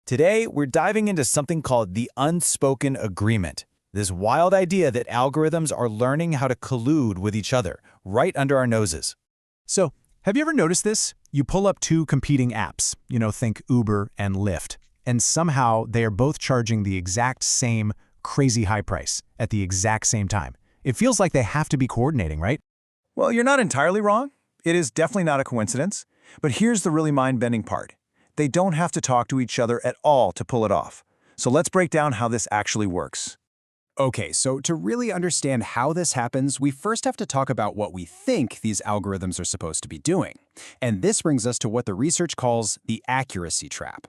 Today, we're diving into something called the unspoken agreement. This wild idea that algorithms are learning how to collude with each other, right under our noses. So, have you ever noticed this? You pull up two competing apps, think Uber and Lyft, and somehow they are both charging the exact same crazy high price at the exact same time. It feels like they have to be coordinating, right? Well, you're not entirely wrong. It is definitely not a coincidence. But here's the really mind-bending part. They don't have to talk to each other at all to pull it off. So let's break down how this actually works. Okay, so to really understand how this happens, we first have to talk about what we think these algorithms are supposed to be doing. And this brings us to what the research calls the accuracy trap.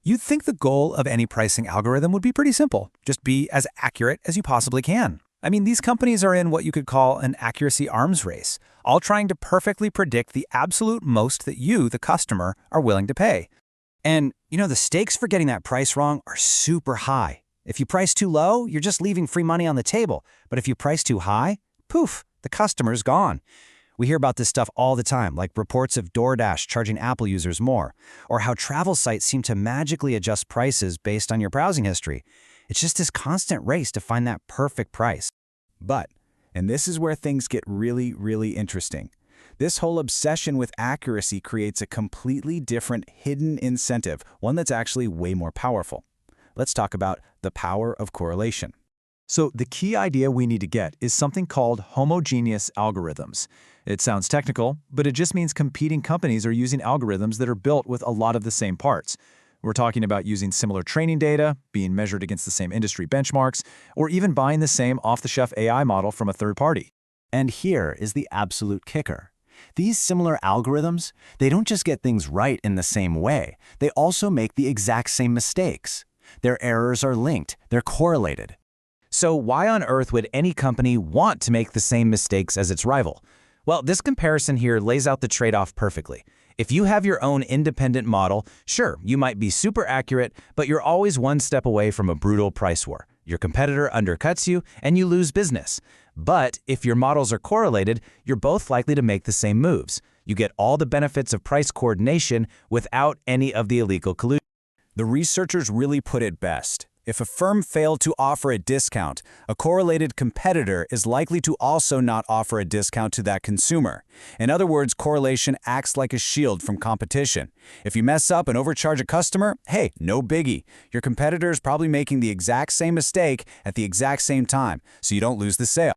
You'd think the goal of any pricing algorithm would be pretty simple. Just be as accurate as you possibly can. I mean, these companies are in what you could call an accuracy arms race, all trying to perfectly predict the absolute most that you, the customer, are willing to pay. And, the stakes for getting that price wrong are super high. If you price too low, you're just leaving free money on the table. But if you price too high, poof, the customer's gone. We hear about this stuff all the time, like reports of DoorDash charging Apple users more, or how travel sites seem to magically adjust prices based on your browsing history. It's just this constant race to find that perfect price. But, and this is where things get really, really interesting, this whole obsession with accuracy creates a completely different hidden incentive, one that's actually way more powerful. Let's talk about the power of correlation. So the key idea we need to get is something called homogeneous algorithms. It sounds technical, but it just means competing companies are using algorithms that are built with a lot of the same parts. We're talking about using similar training data, being measured against the same industry benchmarks, or even buying the same off-the-shelf AI model from a third party. And here is the absolute kicker. These similar algorithms, they don't just get things right in the same way, they also make the exact same mistakes. Their errors are linked, they're correlated. So why on earth would any company want to make the same mistakes as its rival? Well, this comparison here lays out the trade-off perfectly. If you have your own independent model, sure, you might be super accurate, but you're always one step away from a brutal price war. Your competitor undercuts you, and you lose business. But if your models are correlated, you're both likely to make the same moves. You get all the benefits of price coordination without any of the illegal collusion. The researchers really put it best. If a firm failed to offer a discount, a correlated competitor is likely to also not offer a discount to that consumer. In other words, correlation acts like a shield from competition. If you mess up and overcharge a customer, hey, no biggie. Your competitor is probably making the exact same mistake at the exact same time, so you don't lose the sale.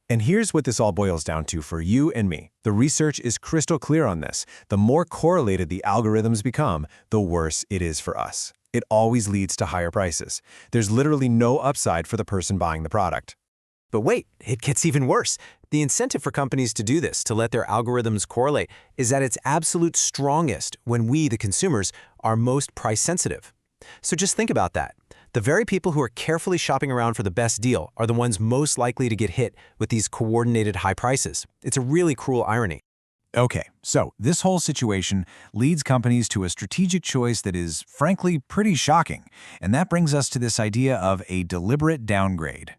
And here's what this all boils down to for you and me. The research is crystal clear on this. The more correlated the algorithms become, the worse it is for us. It always leads to higher prices. There's literally no upside for the person buying the product. But wait, it gets even worse. The incentive for companies to do this, to let their algorithms correlate, is at its absolute strongest when we, the consumers, are most price sensitive. So just think about that. The very people who are carefully shopping around for the best deal are the ones most likely to get hit with these coordinated high prices. It's a really cruel irony. Okay, so this whole situation leads companies to a strategic choice that is, frankly, pretty shocking. And that brings us to this idea of a deliberate downgrade.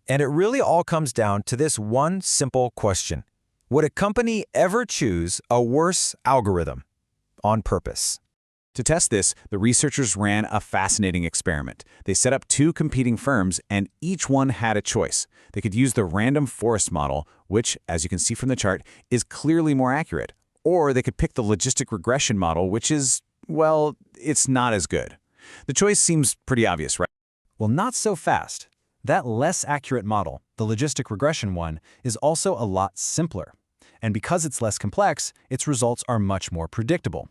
And it really all comes down to this one simple question. Would a company ever choose a worse algorithm on purpose? To test this, the researchers ran a fascinating experiment. They set up two competing firms, and each one had a choice. They could use the random forest model, which, as you can see from the chart, is clearly more accurate. Or they could pick the logistic regression model, which is, well, it's not as good. The choice seems pretty obvious, right? Well, not so fast. That less accurate model, the logistic regression one, is also a lot simpler. And because it's less complex, its results are much more predictable.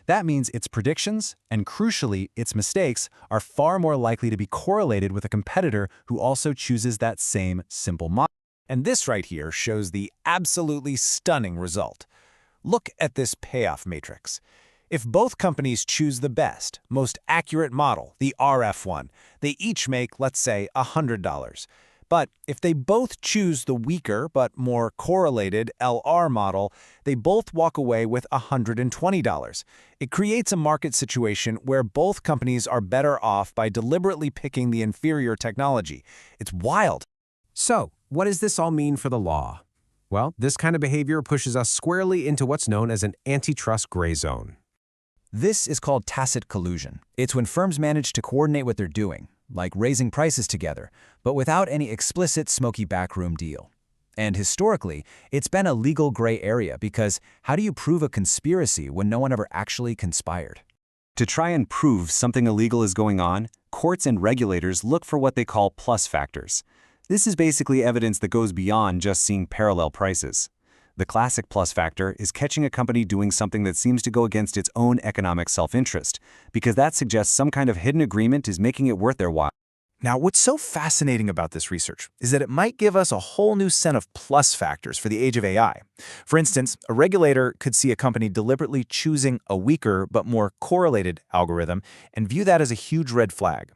That means its predictions, and crucially, its mistakes, are far more likely to be correlated with a competitor who also chooses that same simple model. And this right here shows the absolutely stunning result. Look at this payoff matrix. If both companies choose the best, most accurate model, the RF one, they each make, let's say, $100. But if they both choose the weaker but more correlated LR model, they both walk away with $120. It creates a market situation where both companies are better off by deliberately picking the inferior technology. It's wild. So, what does this all mean for the law? Well, this kind of behavior pushes us squarely into what's known as an antitrust gray zone. This is called tacit collusion. It's when firms manage to coordinate what they're doing, like raising prices together, but without any explicit smoky backroom deal. And historically, it's been a legal gray area because how do you prove a conspiracy when no one ever actually conspired? To try and prove something illegal is going on, courts and regulators look for what they call plus factors. This is basically evidence that goes beyond just seeing parallel prices. The classic plus factor is catching a company doing something that seems to go against its own economic self-interest, because that suggests some kind of hidden agreement is making it worth their while. Now, what's so fascinating about this research is that it might give us a whole new set of plus factors for the age of AI. For instance, a regulator could see a company deliberately choosing a weaker but more correlated algorithm and view that as a huge red flag.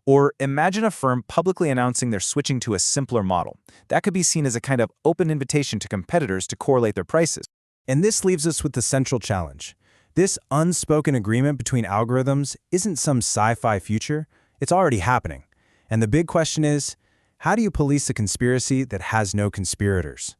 Or imagine a firm publicly announcing they're switching to a simpler model. That could be seen as a kind of open invitation to competitors to correlate their prices. And this leaves us with the central challenge. This unspoken agreement between algorithms isn't some sci-fi future, it's already happening. And the big question is, how do you police a conspiracy that has no conspirators?